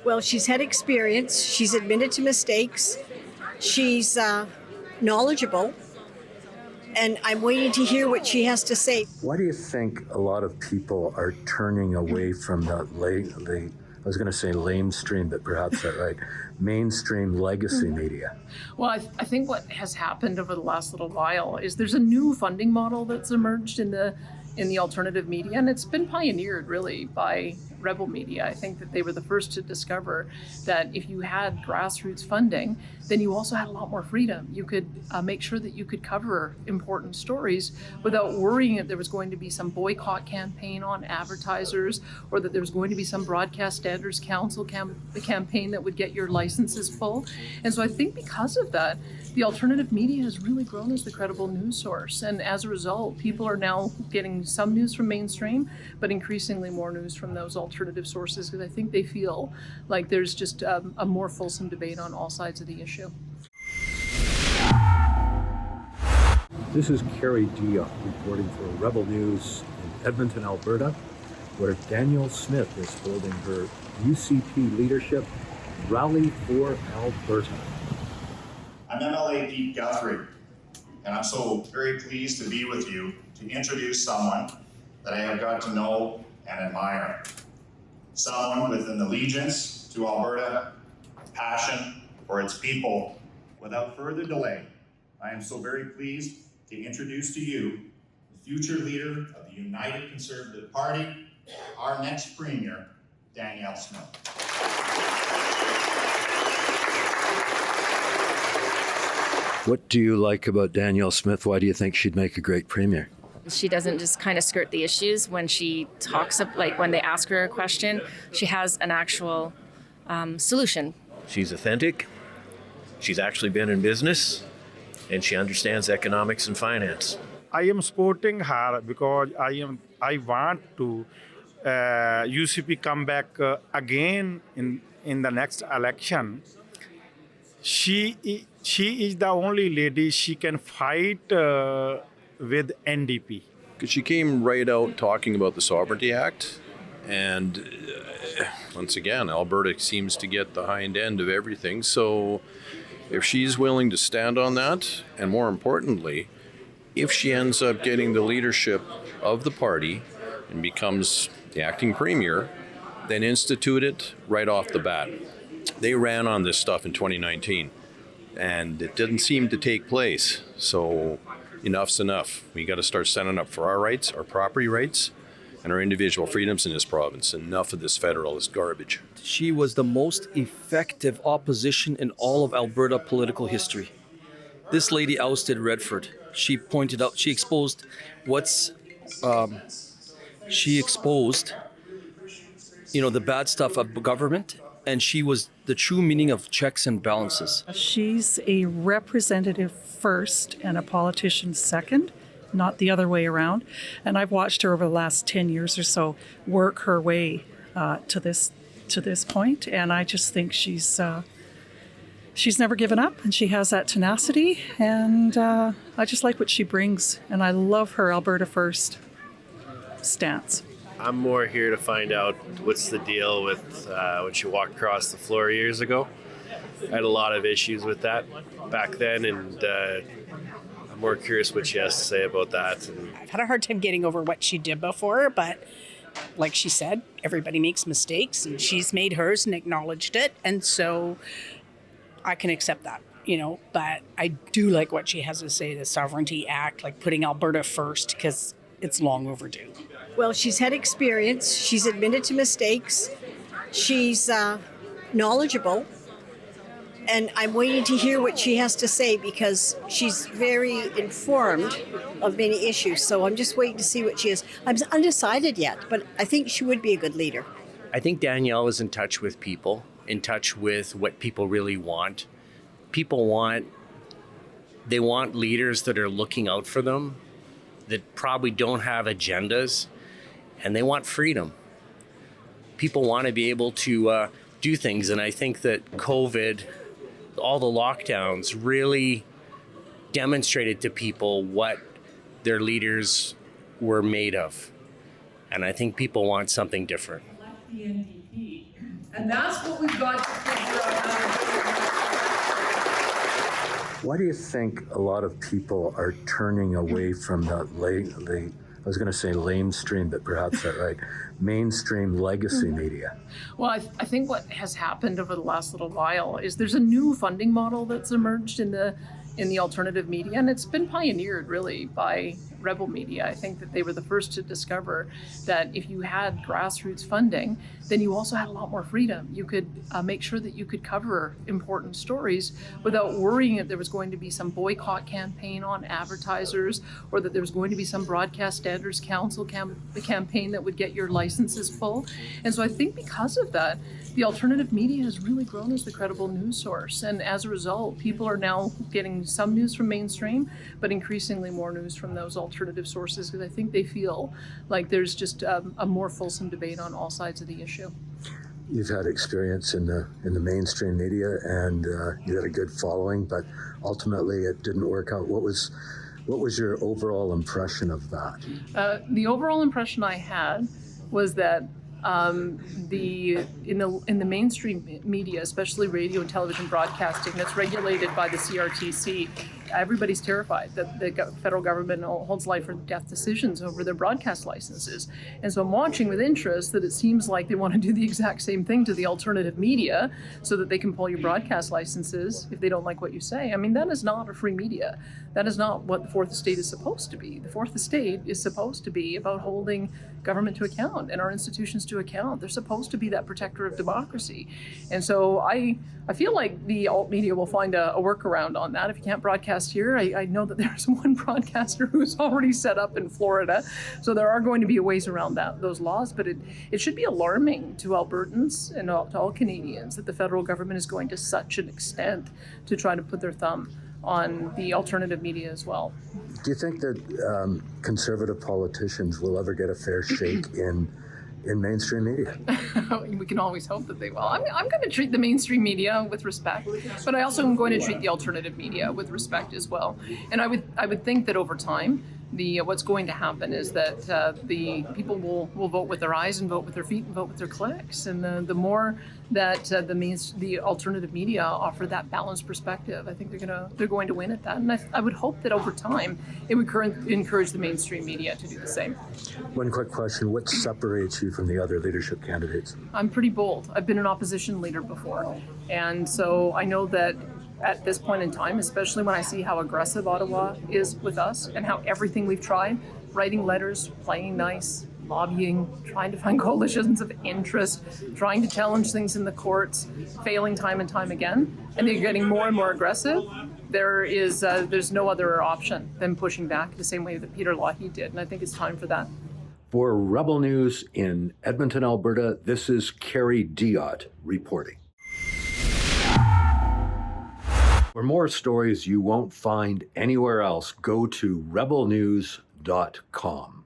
Well, she's had experience. She's admitted to mistakes. She's knowledgeable. And I'm waiting to hear what she has to say. Why do you think a lot of people are turning away from the I was going to say lamestream, but perhaps not right, mainstream legacy media? Well, I think what has happened over the last little while is there's a new funding model that's emerged in the alternative media, and it's been pioneered really by Rebel Media. I think that they were the first to discover that if you had grassroots funding, then you also had a lot more freedom. You could make sure that you could cover important stories without worrying that there was going to be some boycott campaign on advertisers, or that there was going to be some Broadcast Standards Council campaign that would get your licenses pulled. And so I think because of that, the alternative media has really grown as the credible news source. And as a result, people are now getting some news from mainstream, but increasingly more news from those alternative sources, because I think they feel like there's just a more fulsome debate on all sides of the issue. This is Kerry Diotte reporting for Rebel News in Edmonton, Alberta, where Danielle Smith is holding her UCP Leadership Rally for Alberta. I'm MLA Pete Guthrie, and I'm so very pleased to be with you to introduce someone that I have got to know and admire. Someone with an allegiance to Alberta, passion for its people. Without further delay, I am so very pleased to introduce to you the future leader of the United Conservative Party, our next Premier, Danielle Smith. What do you like about Danielle Smith? Why do you think she'd make a great premier? She doesn't just kind of skirt the issues when she talks, like when they ask her a question, she has an actual solution. She's authentic, she's actually been in business, and she understands economics and finance. I am supporting her because I want to UCP come back again in the next election. She is the only lady she can fight with NDP. She came right out talking about the Sovereignty Act, and once again, Alberta seems to get the hind end of everything. So if she's willing to stand on that, and more importantly, if she ends up getting the leadership of the party and becomes the acting premier, then institute it right off the bat. They ran on this stuff in 2019, and it didn't seem to take place. So enough's enough. We got to start standing up for our rights, our property rights, and our individual freedoms in this province. Enough of this federalist garbage. She was the most effective opposition in all of Alberta political history. This lady ousted Redford. She pointed out, she exposed the bad stuff of government, and she was the true meaning of checks and balances. She's a representative first and a politician second, not the other way around. And I've watched her over the last 10 years or so work her way to this point, and I just think she's never given up, and she has that tenacity, and I just like what she brings, and I love her Alberta First stance. I'm more here to find out what's the deal with when she walked across the floor years ago. I had a lot of issues with that back then, and I'm more curious what she has to say about that. I've had a hard time getting over what she did before, but like she said, everybody makes mistakes, and she's made hers and acknowledged it, and so I can accept that, but I do like what she has to say, the Sovereignty Act, like putting Alberta first, because it's long overdue. Well, she's had experience. She's admitted to mistakes. She's knowledgeable. And I'm waiting to hear what she has to say, because she's very informed of many issues. So I'm just waiting to see what she is. I'm undecided yet, but I think she would be a good leader. I think Danielle is in touch with people, in touch with what people really want. They want leaders that are looking out for them, that probably don't have agendas, and they want freedom. People want to be able to do things, and I think that COVID, all the lockdowns, really demonstrated to people what their leaders were made of. And I think people want something different. The NDP And that's what we've got to figure out how to do. Why do you think a lot of people are turning away from the I was going to say lamestream, but perhaps that's right, mainstream legacy media? Well, I think what has happened over the last little while is there's a new funding model that's emerged in the alternative media, and it's been pioneered really by Rebel Media. I think that they were the first to discover that if you had grassroots funding, then you also had a lot more freedom. You could make sure that you could cover important stories without worrying that there was going to be some boycott campaign on advertisers, or that there was going to be some Broadcast Standards Council campaign that would get your licenses full. And so I think because of that, the alternative media has really grown as the credible news source. And as a result, people are now getting some news from mainstream, but increasingly more news from those alternative sources, because I think they feel like there's just a more fulsome debate on all sides of the issue. You've had experience in the mainstream media, and you had a good following, but ultimately it didn't work out. What was your overall impression of that? The overall impression I had was that in the mainstream media, especially radio and television broadcasting, that's regulated by the CRTC, everybody's terrified that the federal government holds life or death decisions over their broadcast licenses. And so I'm watching with interest that it seems like they want to do the exact same thing to the alternative media so that they can pull your broadcast licenses if they don't like what you say. I mean, that is not a free media. That is not what the Fourth Estate is supposed to be. The Fourth Estate is supposed to be about holding government to account and our institutions to account. They're supposed to be that protector of democracy. And so I feel like the alt media will find a workaround on that. If you can't broadcast here, I know that there's one broadcaster who's already set up in Florida. So there are going to be ways around those laws, but it should be alarming to Albertans and to all Canadians that the federal government is going to such an extent to try to put their thumb on the alternative media as well. Do you think that conservative politicians will ever get a fair shake in mainstream media? We can always hope that they will. I'm going to treat the mainstream media with respect, but I also am going to treat the alternative media with respect as well. And I would think that over time, what's going to happen is that the people will vote with their eyes and vote with their feet and vote with their clicks. And the more that the alternative media offer that balanced perspective, I think they're going to win at that. And I would hope that over time it would encourage the mainstream media to do the same. One quick question: what separates you from the other leadership candidates? I'm pretty bold. I've been an opposition leader before, and so I know that at this point in time, especially when I see how aggressive Ottawa is with us and how everything we've tried, writing letters, playing nice, lobbying, trying to find coalitions of interest, trying to challenge things in the courts, failing time and time again, and they're getting more and more aggressive, there's no other option than pushing back the same way that Peter Lougheed did, and I think it's time for that. For Rebel News in Edmonton, Alberta, this is Kerry Diotte reporting. For more stories you won't find anywhere else, go to rebelnews.com.